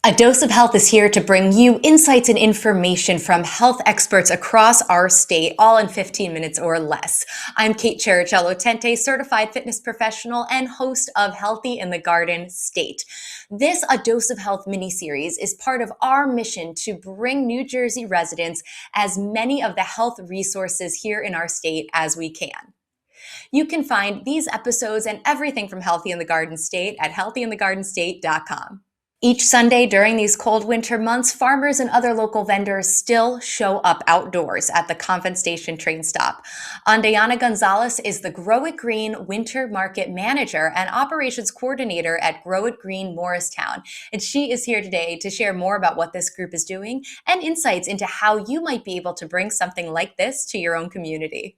A Dose of Health is here to bring you insights and information from health experts across our state, all in 15 minutes or less. I'm Kate Chericello-Tente, certified fitness professional and host of Healthy in the Garden State. This A Dose of Health mini-series is part of our mission to bring New Jersey residents as many of the health resources here in our state as we can. You can find these episodes and everything from Healthy in the Garden State at healthyinthegardenstate.com. Each Sunday during these cold winter months, farmers and other local vendors still show up outdoors at the Convent Station train stop. Andeana Gonzalez is the Grow It Green Winter Market Manager and Operations Coordinator at Grow It Green Morristown. And she is here today to share more about what this group is doing and insights into how you might be able to bring something like this to your own community.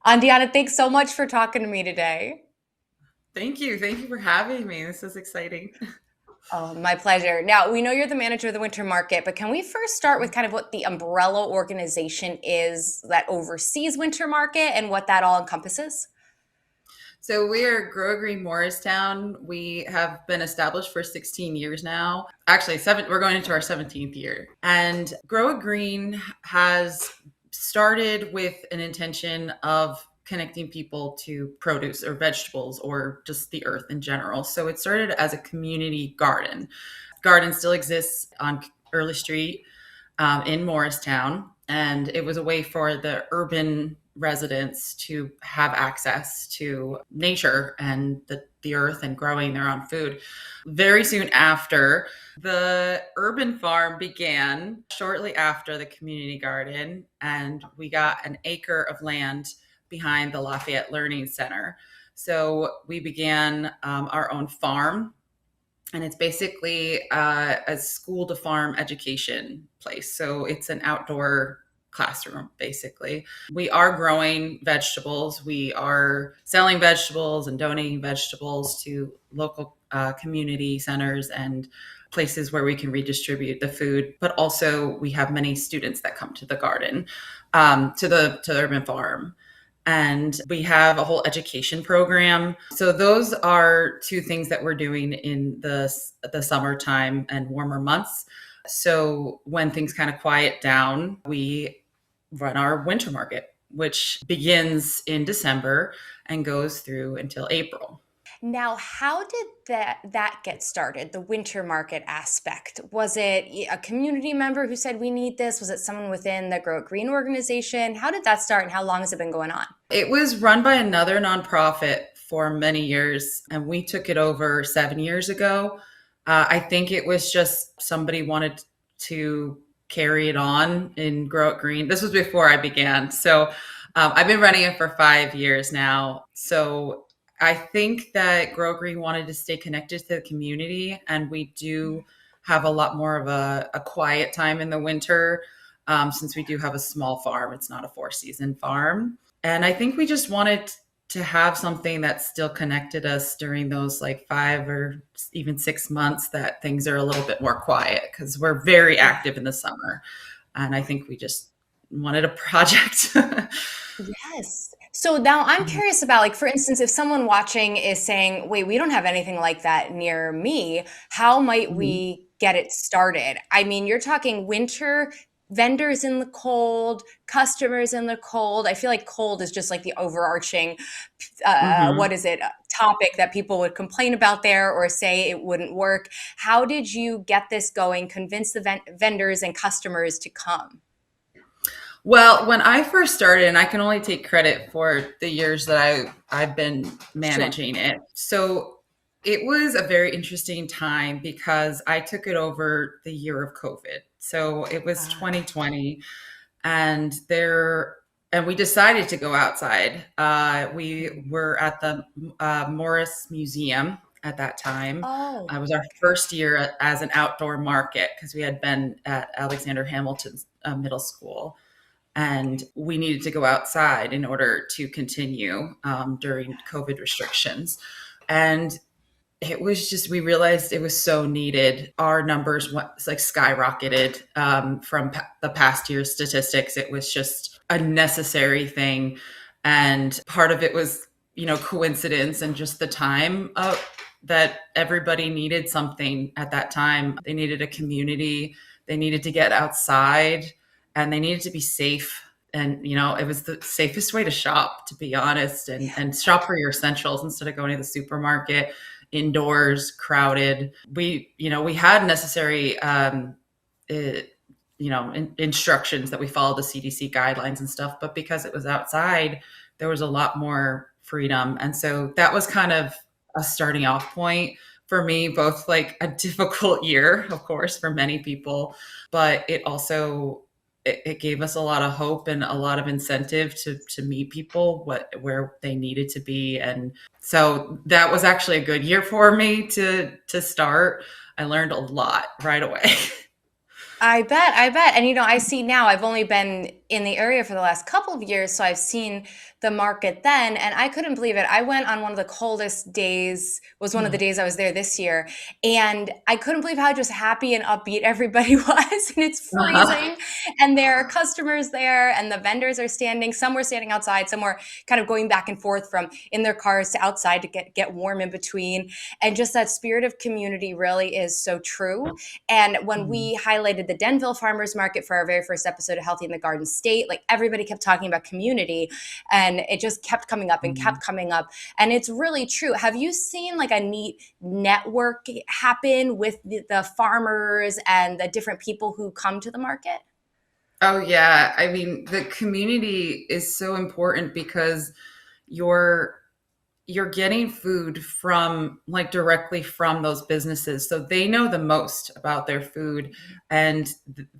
Andeana, thanks so much for talking to me today. Thank you. Thank you for having me. This is exciting. Oh, my pleasure. Now, we know you're the manager of the winter market, but can we first start with kind of what the umbrella organization is that oversees winter market and what that all encompasses? So we are Grow It Green Morristown. We have been established for 16 years now. Actually, we're going into our 17th year. And Grow It Green has started with an intention of connecting people to produce or vegetables or just the earth in general. So it started as a community garden. Garden still exists on Early Street in Morristown, and it was a way for the urban residents to have access to nature and the earth and growing their own food. Very soon after, the urban farm began shortly after the community garden, and we got an acre of land behind the Lafayette Learning Center. So we began our own farm, and it's basically a school to farm education place. So it's an outdoor classroom, basically. We are growing vegetables. We are selling vegetables and donating vegetables to local community centers and places where we can redistribute the food. But also we have many students that come to the garden, to the urban farm. And we have a whole education program. So those are two things that we're doing in the summertime and warmer months. So when things kind of quiet down, we run our winter market, which begins in December and goes through until April. Now, how did that get started, the winter market aspect? Was it a community member who said we need this? Was it someone within the Grow It Green organization? How did that start and how long has it been going on? It was run by another nonprofit for many years, and we took it over 7 years ago. I think it was just somebody wanted to carry it on in Grow It Green. This was before I began. So I've been running it for 5 years now. So I think that Grow Green wanted to stay connected to the community, and we do have a lot more of a quiet time in the winter since we do have a small farm. It's not a 4-season farm. And I think we just wanted to have something that still connected us during those like 5 or even 6 months that things are a little bit more quiet, because we're very active in the summer. And I think we just wanted a project. Yes. So now I'm curious about, like, for instance, if someone watching is saying, wait, we don't have anything like that near me, how might Mhm. we get it started? I mean, you're talking winter, vendors in the cold, customers in the cold. I feel like cold is just like the overarching, what Mhm. is it, topic that people would complain about there or say it wouldn't work. How did you get this going, convince the vendors and customers to come? Well, when I first started, and I can only take credit for the years that I've been Sure. managing it. So it was a very interesting time because I took it over the year of COVID. So it was Ah, 2020, and we decided to go outside. We were at the Morris Museum at that time. oh, It was our first year as an outdoor market because we had been at Alexander Hamilton's middle school, and we needed to go outside in order to continue during COVID restrictions. And it was just, we realized it was so needed. Our numbers went like skyrocketed from the past year's statistics. It was just a necessary thing. And part of it was, coincidence and just the time that everybody needed something at that time. They needed a community, they needed to get outside, and they needed to be safe. And it was the safest way to shop, to be honest, and shop for your essentials instead of going to the supermarket indoors, crowded. We had necessary instructions that we followed the CDC guidelines and stuff, but because it was outside, there was a lot more freedom. And so that was kind of a starting off point for me, both like a difficult year, of course, for many people, but it gave us a lot of hope and a lot of incentive to meet people where they needed to be. And so that was actually a good year for me to start. I learned a lot right away. I bet, I bet. And I see now, I've only been in the area for the last couple of years, so I've seen the market then, and I couldn't believe it. I went on one of the coldest days, was one of the days I was there this year, and I couldn't believe how just happy and upbeat everybody was. And it's freezing, and there are customers there, and the vendors are standing. Some were standing outside, some were kind of going back and forth from in their cars to outside to get warm in between. And just that spirit of community really is so true. And when we highlighted the Denville Farmers Market for our very first episode of Healthy in the Garden State, like everybody kept talking about community, and it just kept coming up and kept coming up. And it's really true. Have you seen like a neat network happen with the farmers and the different people who come to the market? Oh yeah. I mean, the community is so important because you're getting food from like directly from those businesses. So they know the most about their food, and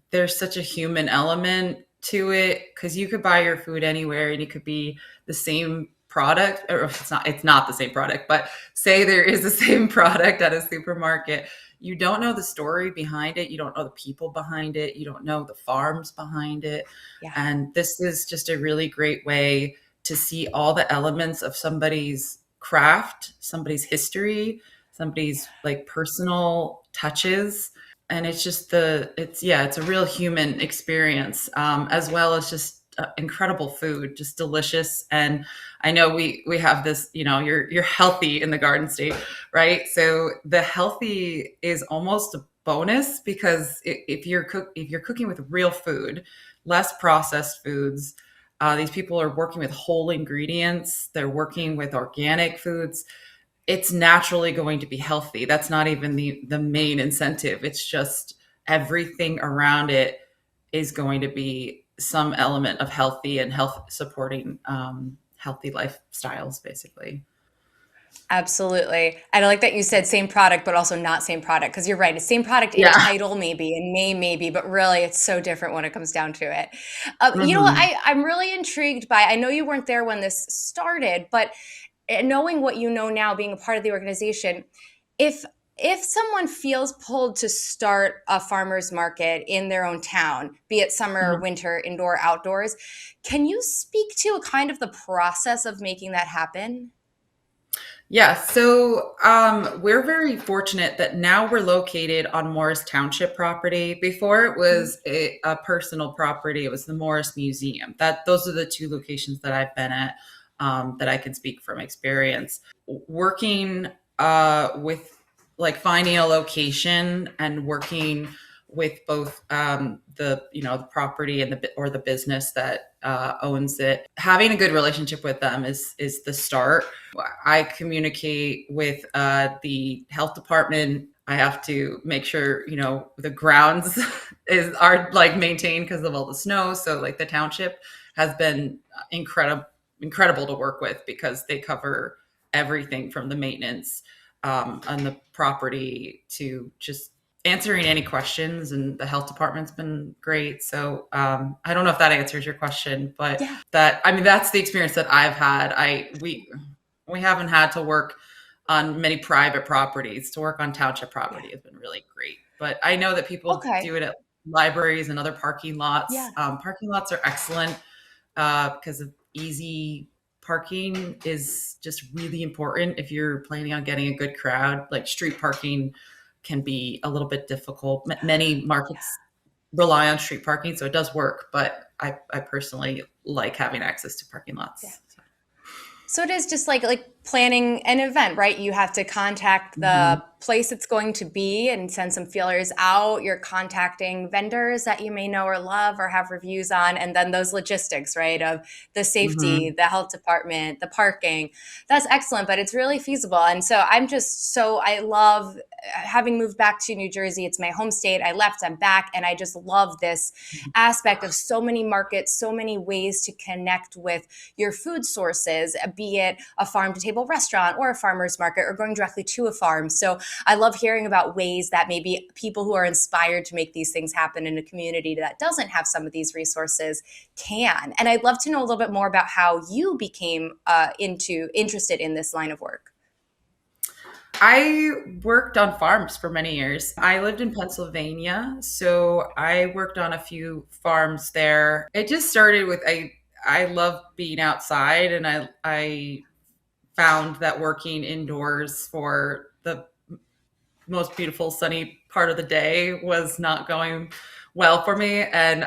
there's such a human element to it, because you could buy your food anywhere and it could be the same product, or if it's not the same product, but say there is the same product at a supermarket. You don't know the story behind it. You don't know the people behind it. You don't know the farms behind it. Yeah. And this is just a really great way to see all the elements of somebody's craft, somebody's history, somebody's like personal touches. And it's a real human experience, as well as just incredible food, just delicious. And I know we have this, you're healthy in the Garden State, right? So the healthy is almost a bonus, because if you're cooking with real food, less processed foods, these people are working with whole ingredients. They're working with organic foods. It's naturally going to be healthy. That's not even the main incentive. It's just everything around it is going to be some element of healthy and health supporting, healthy lifestyles, basically. Absolutely. And I like that you said same product, but also not same product, because you're right. It's same product in Yeah. title, maybe, and name, maybe, but really it's so different when it comes down to it. You know what? Hmm. I'm really intrigued by, I know you weren't there when this started, but knowing what you know now, being a part of the organization, if if someone feels pulled to start a farmer's market in their own town, be it summer, winter, indoor, outdoors, can you speak to kind of the process of making that happen? Yeah, so we're very fortunate that now we're located on Morris Township property. Before it was a personal property, it was the Morris Museum. Those are the two locations that I've been at, that I can speak from experience. Working with like finding a location and working with both the property and the business that owns it. Having a good relationship with them is the start. I communicate with the health department. I have to make sure the grounds are like maintained because of all the snow. So like the township has been incredible to work with, because they cover everything from the maintenance on the property to just answering any questions, and the health department's been great. So I don't know if that answers your question, but Yeah. that's the experience that I've had. We haven't had to work on many private properties. To work on township Yeah. property has been really great. But I know that people Okay. do it at libraries and other parking lots. Yeah. Parking lots are excellent because of easy parking is just really important if you're planning on getting a good crowd. Like street parking can be a little bit difficult. Many markets rely on street parking, so it does work. But I personally like having access to parking Yeah. lots. So it is just like planning an event, right? You have to contact Mhm. the place it's going to be and send some feelers out. You're contacting vendors that you may know or love or have reviews on. And then those logistics, right? Of the safety, Mhm. the health department, the parking. That's excellent, but it's really feasible. And so I love having moved back to New Jersey. It's my home state. I left, I'm back. And I just love this aspect of so many markets, so many ways to connect with your food sources, be it a farm to table restaurant or a farmer's market or going directly to a farm. So I love hearing about ways that maybe people who are inspired to make these things happen in a community that doesn't have some of these resources can. And I'd love to know a little bit more about how you became interested in this line of work. I worked on farms for many years. I lived in Pennsylvania, so I worked on a few farms there. It just started with I love being outside, and I found that working indoors for the most beautiful sunny part of the day was not going well for me, and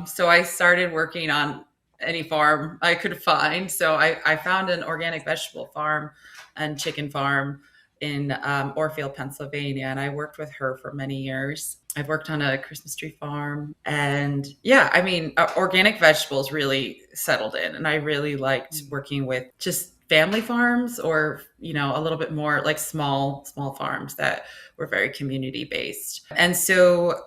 so I started working on any farm I could find. So I found an organic vegetable farm and chicken farm in Orfield, Pennsylvania, and I worked with her for many years. I've worked on a Christmas tree farm, and yeah, I mean, organic vegetables really settled in, and I really liked working with just family farms, or a little bit more like small farms that were very community based. And so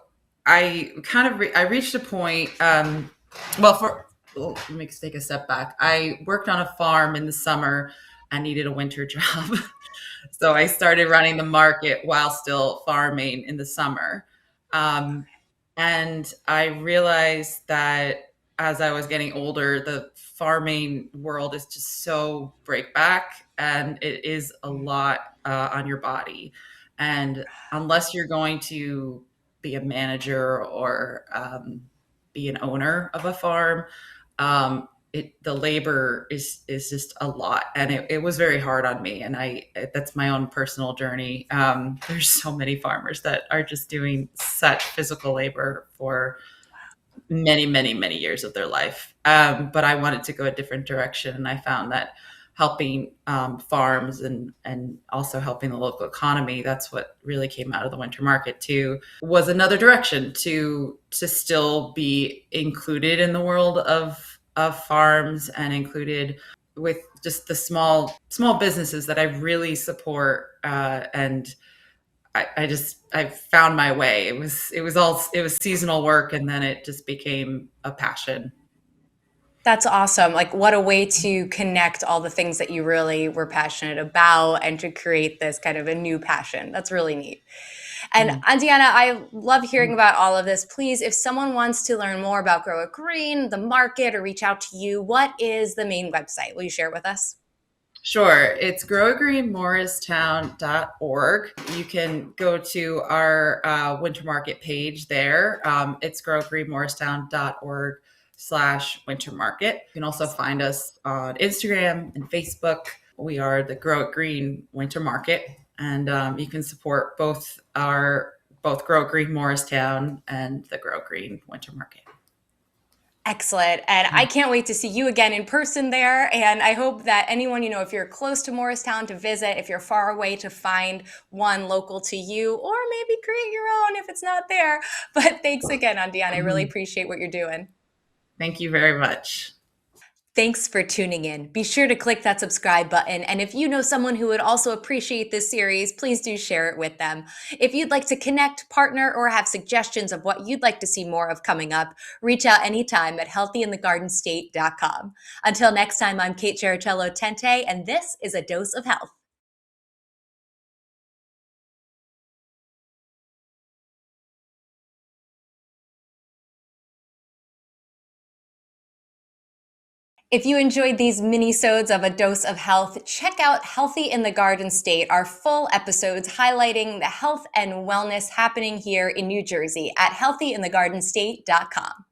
I kind of I reached a point. Well, let me take a step back. I worked on a farm in the summer. I needed a winter job, so I started running the market while still farming in the summer. Um, and I realized that as I was getting older, the farming world is just so breakback, and it is a lot on your body. And unless you're going to be a manager or be an owner of a farm, the labor is just a lot, and it was very hard on me. And that's my own personal journey. There's so many farmers that are just doing such physical labor for many years of their life. But I wanted to go a different direction, and I found that helping farms and also helping the local economy, that's what really came out of the winter market too, was another direction to still be included in the world of farms, and included with just the small businesses that I really support. And I found my way. It was seasonal work, and then it just became a passion. That's awesome. Like, what a way to connect all the things that you really were passionate about and to create this kind of a new passion. That's really neat. And Mhm. Andeana, I love hearing about all of this. Please, if someone wants to learn more about Grow It Green, the market, or reach out to you, what is the main website? Will you share it with us? Sure. It's growitgreenmorristown.org. You can go to our winter market page there. It's growitgreenmorristown.org/winter market. You can also find us on Instagram and Facebook. We are the Grow It Green Winter Market, and you can support both Grow It Green Morristown and the Grow It Green Winter Market. Excellent. And I can't wait to see you again in person there. And I hope that anyone, if you're close to Morristown, to visit, if you're far away, to find one local to you, or maybe create your own if it's not there. But thanks again, Andeana. I really Mhm. appreciate what you're doing. Thank you very much. Thanks for tuning in. Be sure to click that subscribe button. And if you know someone who would also appreciate this series, please do share it with them. If you'd like to connect, partner, or have suggestions of what you'd like to see more of coming up, reach out anytime at healthyinthegardenstate.com. Until next time, I'm Kate Chericello Tente, and this is A Dose of Health. If you enjoyed these mini-sodes of A Dose of Health, check out Healthy in the Garden State, our full episodes highlighting the health and wellness happening here in New Jersey at healthyinthegardenstate.com.